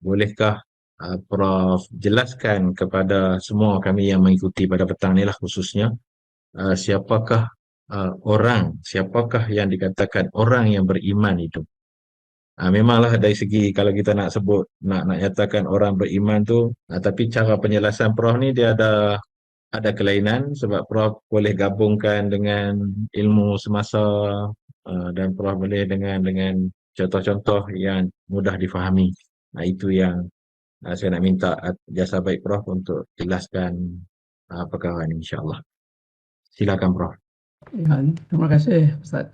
bolehkah Prof jelaskan kepada semua kami yang mengikuti pada petang ni lah khususnya, siapakah siapakah yang dikatakan orang yang beriman itu? Memanglah dari segi kalau kita nak sebut, nak nyatakan orang beriman tu, tapi cara penjelasan Prof ni dia ada kelainan sebab Prof boleh gabungkan dengan ilmu semasa, dan Prof boleh dengan contoh-contoh yang mudah difahami. Itu yang saya nak minta jasa baik Prof untuk jelaskan perkara ini insya-Allah. Silakan Prof. Ya, terima kasih Ustaz.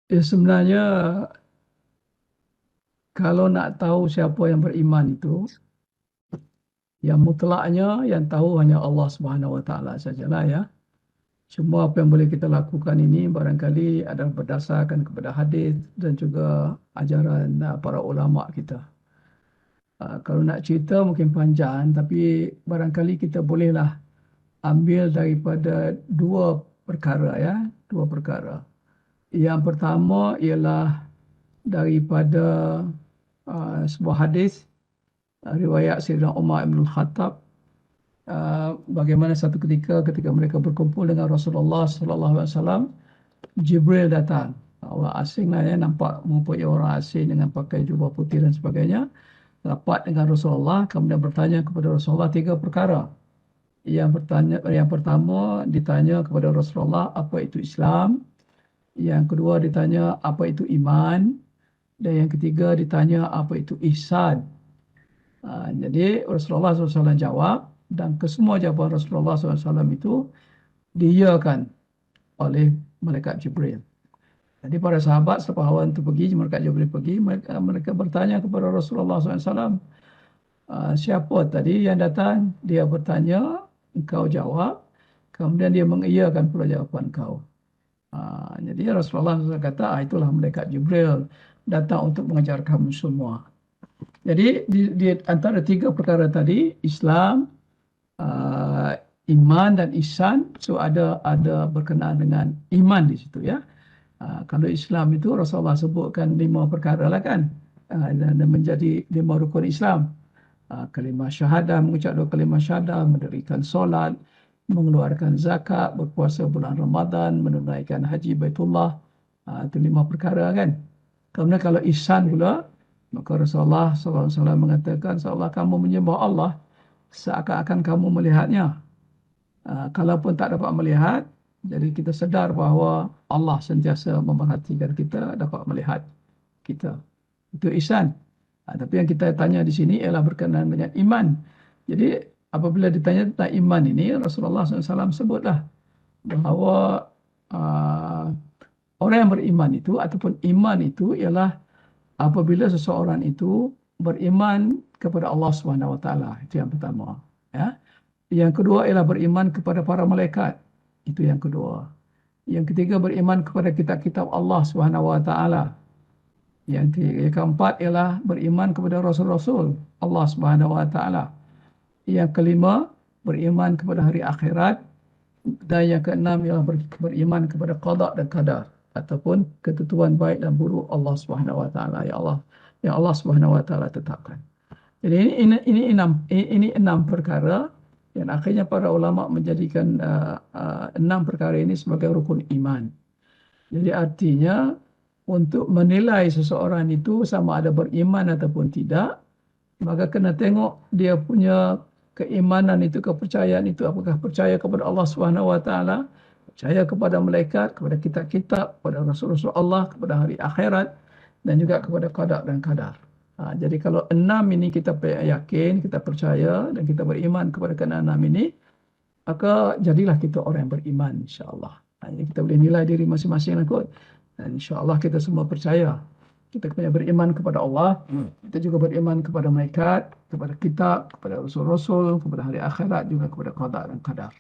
Ya, sebenarnya kalau nak tahu siapa yang beriman itu, yang mutlaknya yang tahu hanya Allah Subhanahu Wa Taala sajalah ya. Semua apa yang boleh kita lakukan ini barangkali adalah berdasarkan kepada hadis dan juga ajaran para ulama kita. Kalau nak cerita mungkin panjang, tapi barangkali kita bolehlah ambil daripada dua perkara ya, dua perkara. Yang pertama ialah daripada sebuah hadis riwayat Sayyidina Umar bin Khattab, bagaimana satu ketika mereka berkumpul dengan Rasulullah sallallahu alaihi wasallam, Jibril datang. Orang asing lah ya, nampak mempunyai orang asing dengan pakai jubah putih dan sebagainya. Rapat dengan Rasulullah, kemudian bertanya kepada Rasulullah tiga perkara. Yang pertama ditanya kepada Rasulullah apa itu Islam. Yang kedua ditanya apa itu iman. Dan yang ketiga ditanya apa itu ihsan. Jadi Rasulullah SAW jawab, dan kesemua jawapan Rasulullah SAW itu diiyakan oleh malaikat Jibril. Jadi para sahabat selepas awan itu pergi, malaikat Jibril pergi, mereka bertanya kepada Rasulullah SAW, siapa tadi yang datang? Dia bertanya, engkau jawab, kemudian dia mengiyakan pula jawapan kau. Jadi Rasulullah SAW kata, itulah malaikat Jibril datang untuk mengajar kamu semua. Jadi di antara tiga perkara tadi, Islam, iman dan ihsan, so ada berkenaan dengan iman di situ ya. Kalau Islam itu Rasulullah sebutkan 5 perkara lah kan, dan menjadi 5 rukun Islam. Kalimah syahadah, mengucap 2 kalimah syahadah, mendirikan solat, mengeluarkan zakat, berpuasa bulan Ramadan, menunaikan haji Baitullah. Itu 5 perkara kan. Kemudian kalau ihsan pula, maka Rasulullah SAW mengatakan, seolah kamu menyembah Allah seakan-akan kamu melihatnya. Kalaupun tak dapat melihat, jadi kita sedar bahawa Allah sentiasa memerhatikan kita, dapat melihat kita. Itu ihsan. Tapi yang kita tanya di sini ialah berkenaan dengan iman. Jadi apabila ditanya tentang iman ini, Rasulullah SAW sebutlah bahawa orang yang beriman itu ataupun iman itu ialah apabila seseorang itu beriman kepada Allah Subhanahu Wa Taala. Itu yang pertama. Ya. Yang kedua ialah beriman kepada para malaikat. Itu yang kedua. Yang ketiga beriman kepada kitab-kitab Allah Subhanahu Wa Taala. Yang keempat ialah beriman kepada rasul-rasul Allah Subhanahu Wa Taala. Yang kelima beriman kepada hari akhirat, dan yang keenam ialah beriman kepada qada dan qadar ataupun ketentuan baik dan buruk Allah Subhanahu Wa Taala yang Allah Subhanahu Wa Taala tetapkan. Jadi ini enam perkara yang akhirnya para ulama menjadikan 6 perkara ini sebagai rukun iman. Jadi artinya untuk menilai seseorang itu sama ada beriman ataupun tidak, maka kena tengok dia punya keimanan itu, kepercayaan itu, apakah percaya kepada Allah Subhanahu Wa Taala, percaya kepada malaikat, kepada kitab-kitab, kepada rasul-rasul Allah, kepada hari akhirat, dan juga kepada qada dan qadar. Jadi kalau 6 ini kita yakin, kita percaya dan kita beriman kepada ke-6 ini, maka jadilah kita orang yang beriman insya-Allah. Jadi kita boleh nilai diri masing-masing lah kot. Dan insya-Allah kita semua percaya. Kita punya beriman kepada Allah, kita juga beriman kepada malaikat, kepada kitab, kepada rasul-rasul, kepada hari akhirat, juga kepada qada dan qadar.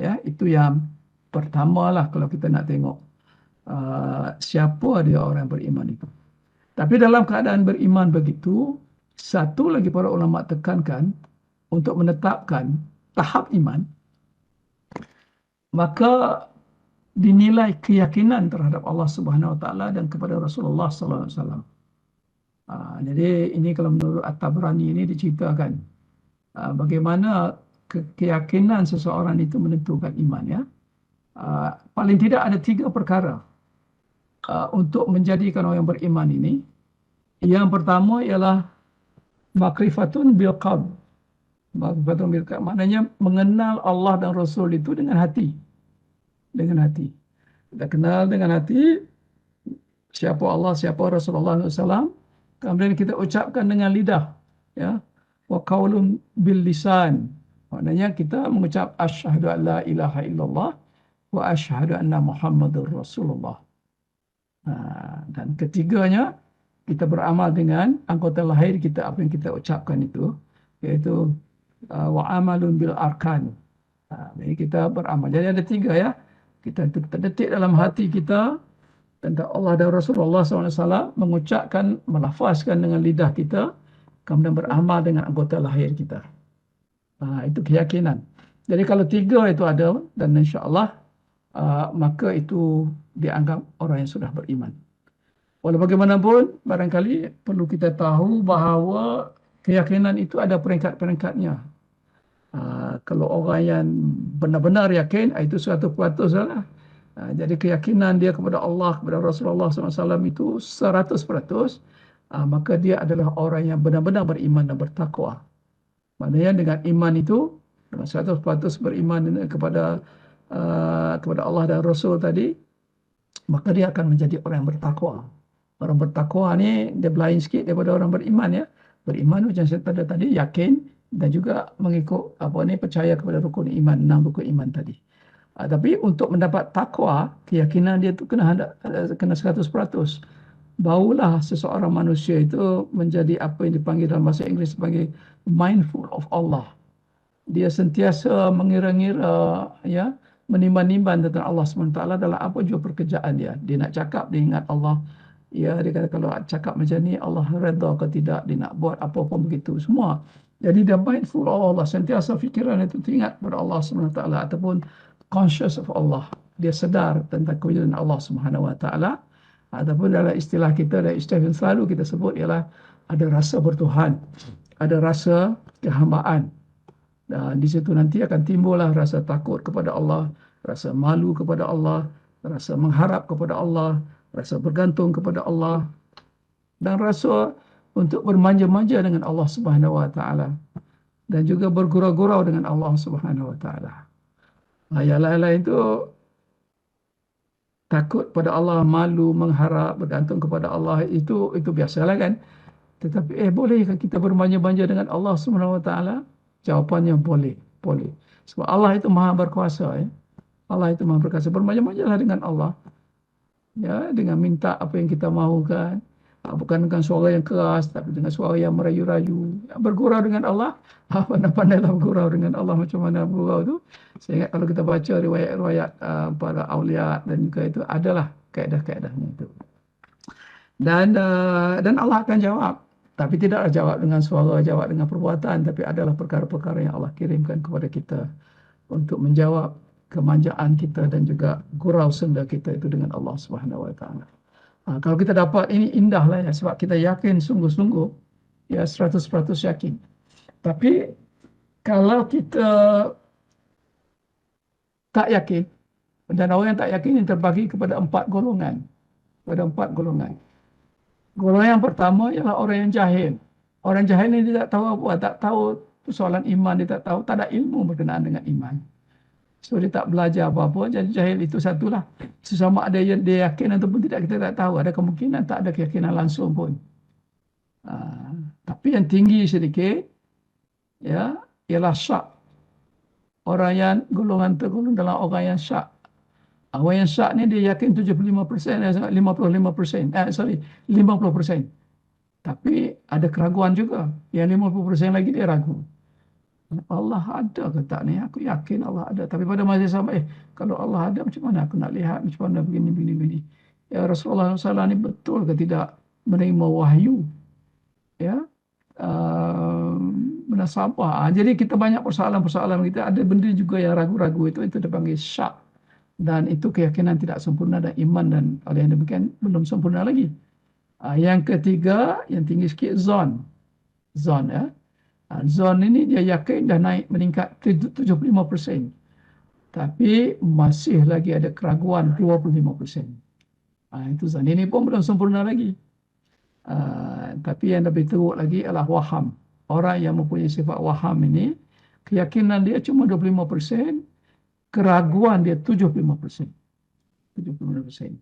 Ya, itu yang pertamalah kalau kita nak tengok siapa dia orang yang beriman itu. Tapi dalam keadaan beriman begitu, satu lagi para ulama tekankan untuk menetapkan tahap iman, maka dinilai keyakinan terhadap Allah Subhanahu Wa Taala dan kepada Rasulullah Sallallahu Alaihi Wasallam. Jadi ini kalau menurut At-Tabrani ini diceritakan bagaimana keyakinan seseorang itu menentukan iman, ya. Paling tidak ada 3 perkara untuk menjadikan orang yang beriman ini. Yang pertama ialah makrifatun bil qalb. Makrifatun bil qalb maknanya mengenal Allah dan Rasul itu dengan hati. Dengan hati. Kita kenal dengan hati siapa Allah, siapa Rasulullah SAW. Kemudian kita ucapkan dengan lidah, ya. Wa qaulun bil lisan. Maknanya kita mengucap asyhadu an la ilaha illallah wa asyhadu anna Muhammadur Rasulullah. Dan ketiganya kita beramal dengan anggota lahir kita, apa yang kita ucapkan itu, iaitu wa amalun bil arkan. Jadi kita beramal. Jadi ada 3, ya. Kita terdetik dalam hati kita tentang Allah dan Rasulullah SAW, mengucapkan, melafazkan dengan lidah kita, kemudian beramal dengan anggota lahir kita. Itu keyakinan. Jadi kalau 3 itu ada, dan insya-Allah maka itu dianggap orang yang sudah beriman. Walau bagaimanapun, barangkali perlu kita tahu bahawa keyakinan itu ada peringkat-peringkatnya. Kalau orang yang benar-benar yakin, itu 100% lah. Jadi keyakinan dia kepada Allah, kepada Rasulullah SAW itu 100%, maka dia adalah orang yang benar-benar beriman dan bertakwa. Maknanya dengan iman itu, dengan 100% beriman kepada Allah dan Rasul tadi, maka dia akan menjadi orang yang bertakwa. Orang bertakwa ni dia berlain sikit daripada orang beriman, ya. Beriman macam saya tadi yakin dan juga mengikut percaya kepada rukun iman, 6 rukun iman tadi. Tapi untuk mendapat takwa, keyakinan dia tu kena 100%. Barulah seseorang manusia itu menjadi apa yang dipanggil dalam bahasa Inggeris sebagai mindful of Allah. Dia sentiasa mengira-ngira, ya, menimbang-nimbang tentang Allah SWT dalam apa juga pekerjaan dia. Dia nak cakap, dia ingat Allah. Ya, dia kata kalau cakap macam ni, Allah redha ke tidak, dia nak buat apa-apa begitu, semua. Jadi dia mindful of Allah, sentiasa fikiran itu teringat kepada Allah SWT, ataupun conscious of Allah. Dia sedar tentang kewujudan Allah SWT. Ataupun dalam istilah kita, dalam istilah yang selalu kita sebut ialah ada rasa bertuhan, ada rasa kehambaan. Dan di situ nanti akan timbullah rasa takut kepada Allah, rasa malu kepada Allah, rasa mengharap kepada Allah, rasa bergantung kepada Allah, dan rasa untuk bermanja-manja dengan Allah Subhanahu Wa Taala, dan juga bergurau-gurau dengan Allah Subhanahu Wa Taala. Yang lain-lain itu takut pada Allah, malu, mengharap, bergantung kepada Allah, itu biasalah, kan. Tetapi bolehkah kita bermanja-manja dengan Allah Subhanahu Wa Taala? Jawapannya boleh, boleh. Sebab Allah itu Maha Berkuasa, ya. Allah itu Maha Berkuasa. Bermanja-manjalah dengan Allah, ya, dengan minta apa yang kita mahukan, bukan dengan suara yang keras, tapi dengan suara yang merayu-rayu. Bergurau dengan Allah, pandai-pandailah bergurau dengan Allah. Macam mana bergurau itu? Saya ingat kalau kita baca riwayat-riwayat para awliya dan juga itu, adalah kaedah-kaedahnya itu. Dan Allah akan jawab. Tapi tidaklah jawab dengan suara, jawab dengan perbuatan, tapi adalah perkara-perkara yang Allah kirimkan kepada kita untuk menjawab kemanjaan kita dan juga gurau senda kita itu dengan Allah Subhanahu Wa Taala. Kalau kita dapat ini, indahlah, ya, sebab kita yakin sungguh-sungguh, ya, 100% yakin. Tapi kalau kita tak yakin, dan orang yang tak yakin ini terbagi kepada 4 golongan. Pada 4 golongan. Golongan yang pertama ialah orang yang jahil. Orang jahil ini dia tak tahu apa, tak tahu persoalan iman, dia tak tahu, tak ada ilmu berkenaan dengan iman. So dia tak belajar apa-apa, jadi jahil itu satulah. Sesama ada yang dia yakin ataupun tidak, kita tak tahu. Ada kemungkinan tak ada keyakinan langsung pun. Tapi yang tinggi sedikit, ya, ialah syak. Orang yang golongan tergolong dalam orang yang syak. Orang yang syak ni dia yakin 75%, 55%, 50%. Tapi ada keraguan juga. Yang 50% lagi dia ragu. Allah ada ke tak ni? Aku yakin Allah ada. Tapi pada masa sama, kalau Allah ada, macam mana aku nak lihat? Macam mana begini. Ya, Rasulullah SAW ni betul ke tidak menerima wahyu? Ya, menasabah. Jadi kita banyak persoalan-persoalan kita. Ada benda juga yang ragu-ragu itu dipanggil syak. Dan itu keyakinan tidak sempurna, dan iman dan oleh yang demikian belum sempurna lagi. Yang ketiga, yang tinggi sikit, zon. Zon, ya. Zon ini dia yakin dah naik meningkat 75%. Tapi masih lagi ada keraguan 25%. Itu zon. Ini pun belum sempurna lagi. Tapi yang lebih teruk lagi adalah waham. Orang yang mempunyai sifat waham ini, keyakinan dia cuma 25%, keraguan dia 75%. 75%.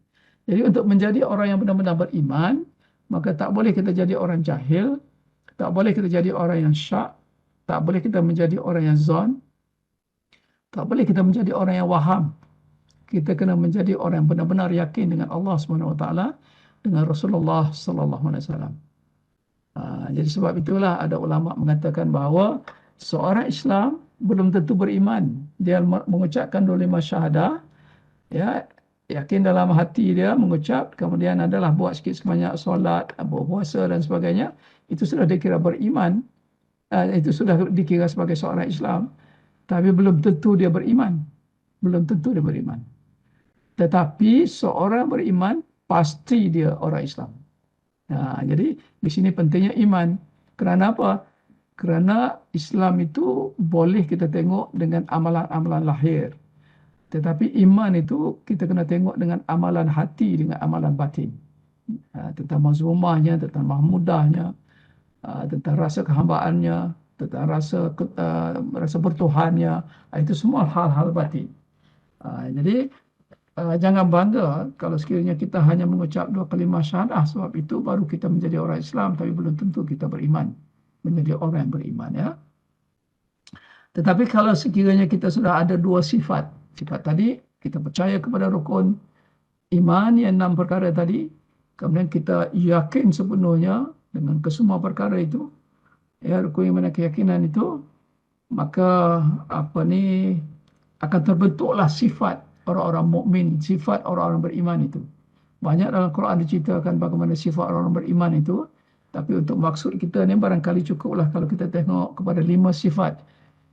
Jadi untuk menjadi orang yang benar-benar beriman, maka tak boleh kita jadi orang jahil, tak boleh kita jadi orang yang syak, tak boleh kita menjadi orang yang zon, tak boleh kita menjadi orang yang waham. Kita kena menjadi orang yang benar-benar yakin dengan Allah SWT, dengan Rasulullah SAW. Jadi sebab itulah ada ulama mengatakan bahawa seorang Islam belum tentu beriman. Dia mengucapkan dua lima syahadah, ya, yakin dalam hati dia mengucap, kemudian adalah buat sikit sebanyak solat, berpuasa dan sebagainya, itu sudah dikira beriman. Itu sudah dikira sebagai seorang Islam, tapi belum tentu dia beriman. Belum tentu dia beriman. Tetapi seorang beriman pasti dia orang Islam. Jadi di sini pentingnya iman. Kerana apa? Kerana Islam itu boleh kita tengok dengan amalan-amalan lahir. Tetapi iman itu kita kena tengok dengan amalan hati, dengan amalan batin. Tentang mazmumahnya, tentang mahmudahnya, tentang rasa kehambaannya, tentang rasa bertuhannya. Itu semua hal-hal batin. Jadi jangan bangga kalau sekiranya kita hanya mengucap dua kalimah syahadah, sebab itu baru kita menjadi orang Islam, tapi belum tentu kita beriman, menjadi orang yang beriman, ya. Tetapi kalau sekiranya kita sudah ada dua sifat tadi, kita percaya kepada rukun iman yang 6 perkara tadi, kemudian kita yakin sepenuhnya dengan kesemua perkara itu, ya, rukun iman dan keyakinan itu, maka akan terbentuklah sifat orang-orang mukmin, sifat orang-orang beriman itu. Banyak dalam Quran diceritakan bagaimana sifat orang-orang beriman itu, tapi untuk maksud kita ni barangkali cukuplah kalau kita tengok kepada 5 sifat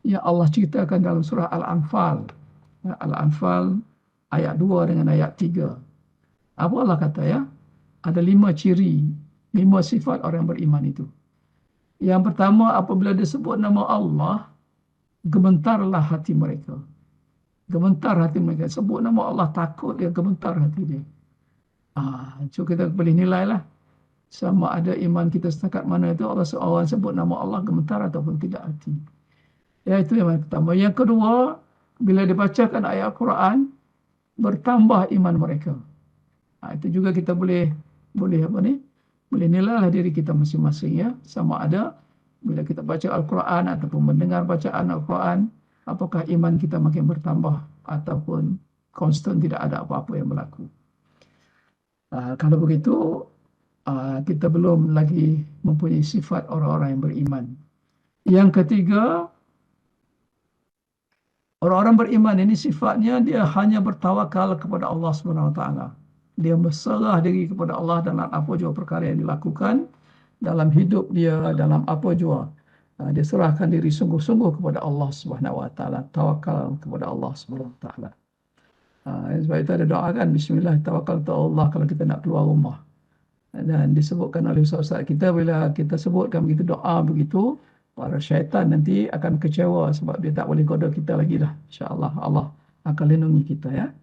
yang Allah ceritakan dalam surah Al-Anfal. Al-Anfal ayat 2 dengan ayat 3. Apa Allah kata, ya? Ada 5 ciri, 5 sifat orang beriman itu. Yang pertama, apabila disebut nama Allah, gementarlah hati mereka. Gementar hati mereka. Sebut nama Allah, takut dia, gementar hati dia. So kita boleh nilai lah sama ada iman kita setakat mana itu. Orang sebut nama Allah gementar ataupun tidak hati. Ya, itu yang pertama. Yang kedua, bila dibacakan ayat Al-Quran, bertambah iman mereka. Itu juga kita boleh nilai lah diri kita masing-masing, ya. Sama ada bila kita baca Al-Quran ataupun mendengar bacaan Al-Quran, apakah iman kita makin bertambah ataupun konstan, tidak ada apa-apa yang berlaku. Kalau begitu, kita belum lagi mempunyai sifat orang-orang yang beriman. Yang ketiga, orang-orang beriman ini sifatnya dia hanya bertawakal kepada Allah SWT. Dia berserah diri kepada Allah dalam apa jua perkara yang dilakukan, dalam hidup dia, dalam apa jua. Dia serahkan diri sungguh-sungguh kepada Allah SWT. Tawakal kepada Allah SWT. Sebab itu ada doa kan, Bismillah tawakkaltu Allah kalau kita nak keluar rumah. Dan disebutkan oleh ustaz-ustaz kita, bila kita sebutkan begitu doa begitu, para syaitan nanti akan kecewa sebab dia tak boleh goda kita lagi dah. InsyaAllah Allah akan lindungi kita, ya.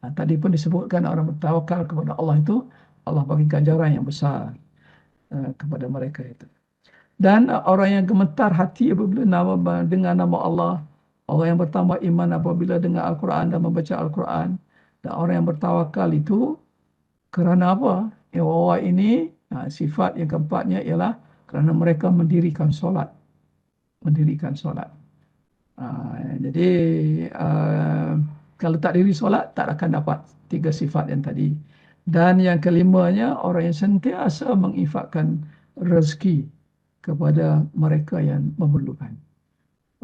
Tadi pun disebutkan orang bertawakal kepada Allah itu, Allah bagi ganjaran yang besar kepada mereka itu. Dan orang yang gemetar hati apabila dengar nama Allah, orang yang bertambah iman apabila dengar Al-Quran dan membaca Al-Quran, dan orang yang bertawakal itu kerana apa? Yang orang ini, sifat yang keempatnya ialah kerana mereka mendirikan solat. Mendirikan solat. Jadi kalau tak diri solat, tak akan dapat 3 sifat yang tadi. Dan yang kelimanya, orang yang sentiasa menginfakkan rezeki kepada mereka yang memerlukan.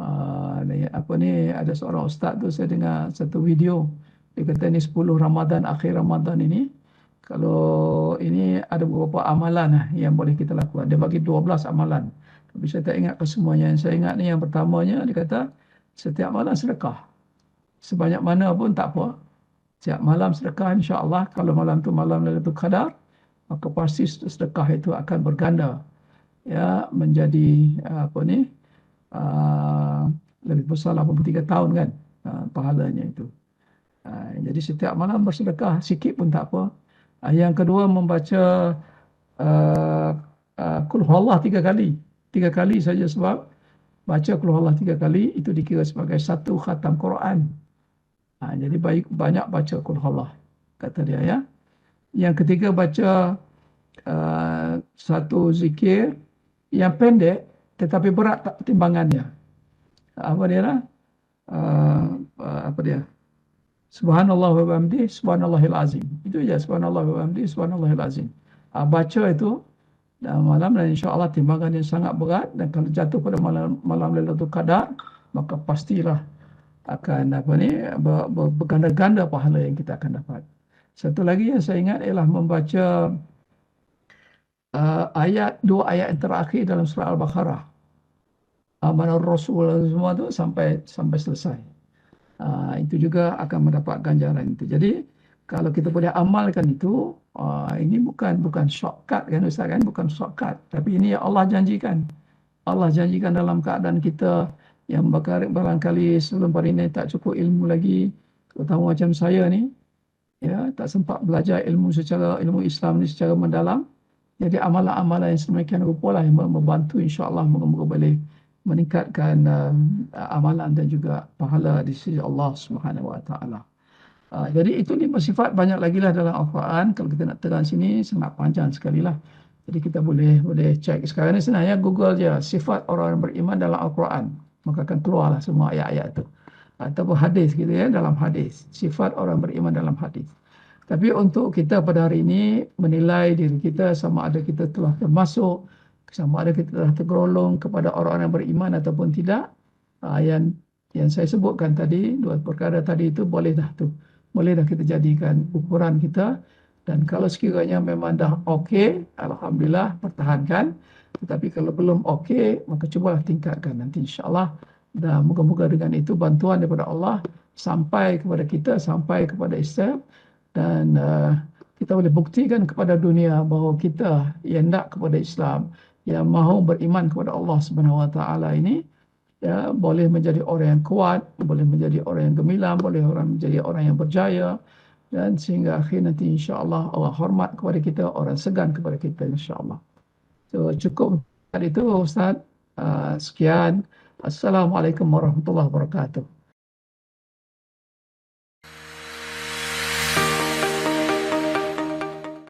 Ada seorang ustaz tu, saya dengar satu video, dia kata ni 10 Ramadan, akhir Ramadan ini, kalau ini ada beberapa amalan yang boleh kita lakukan. Dia bagi 12 amalan. Tapi saya tak ingat kesemuanya. Yang saya ingat ni yang pertamanya, dia kata setiap malam sedekah. Sebanyak mana pun tak apa. Setiap malam sedekah, insya-Allah. Kalau malam tu malam Lailatul Qadar, maka pasti sedekah itu akan berganda, ya, menjadi uh, lebih besar 83 tahun kan, pahalanya itu. Jadi setiap malam bersedekah sikit pun tak apa. Yang kedua, membaca uh, Qul Huwallah 3 kali. 3 kali saja, sebab baca Qul Huwallah 3 kali itu dikira sebagai satu khatam Quran. Jadi banyak baca Qul Huwallah, kata dia, ya. Yang ketiga, baca satu zikir yang pendek tetapi berat timbangannya. Apa dia lah? Apa dia? Subhanallah wa bihamdihi subhanallahil azim. Itu je, subhanallah wa bihamdihi subhanallahil azim. Baca itu dalam malam, dan insya-Allah timbangannya sangat berat, dan kalau jatuh pada malam Lailatul Qadar, maka pastilah akan berganda-ganda pahala yang kita akan dapat. Satu lagi yang saya ingat ialah membaca dua ayat yang terakhir dalam surah Al-Baqarah. Amanar Rasul semua tu sampai selesai. Itu juga akan mendapat ganjaran itu. Jadi kalau kita boleh amalkan itu, ini bukan shortcut kan Ustaz kan, bukan shortcut, tapi ini yang Allah janjikan. Allah janjikan dalam keadaan kita yang barangkali sebelum hari ini tak cukup ilmu lagi, terutama macam saya ni, ya, tak sempat belajar ilmu Islam ni secara mendalam. Jadi amalan-amalan yang sedemikian rupa lah yang membantu, insya-Allah moga-moga boleh meningkatkan amalan dan juga pahala di sisi Allah Subhanahu Wa Taala. Jadi itu 5 sifat, banyak lagi lah dalam Al-Quran. Kalau kita nak terang sini sangat panjang sekali lah. Jadi kita boleh cek sekarang ni, senang ya, Google je sifat orang yang beriman dalam Al-Quran, maka akan keluarlah semua ayat-ayat itu. Ataupun hadis gitu ya, dalam hadis, sifat orang beriman dalam hadis. Tapi untuk kita pada hari ini menilai diri kita sama ada kita telah termasuk, sama ada kita telah tergolong kepada orang-orang yang beriman ataupun tidak, yang saya sebutkan tadi, dua perkara tadi itu boleh dah kita jadikan ukuran kita. Dan kalau sekiranya memang dah okey, alhamdulillah, pertahankan. Tetapi kalau belum okey, maka cubalah tingkatkan nanti, insya-Allah. Dan moga-moga dengan itu bantuan daripada Allah sampai kepada kita, sampai kepada Islam, dan kita boleh buktikan kepada dunia bahawa kita yang nak kepada Islam, yang mahu beriman kepada Allah Subhanahu Wa Taala ini, ya, boleh menjadi orang yang kuat, boleh menjadi orang yang gemilang, boleh menjadi orang yang berjaya, dan sehingga akhir nanti insya-Allah Allah hormat kepada kita, orang segan kepada kita, insya-Allah. So cukup itu Ustaz. Sekian. Assalamualaikum warahmatullahi wabarakatuh.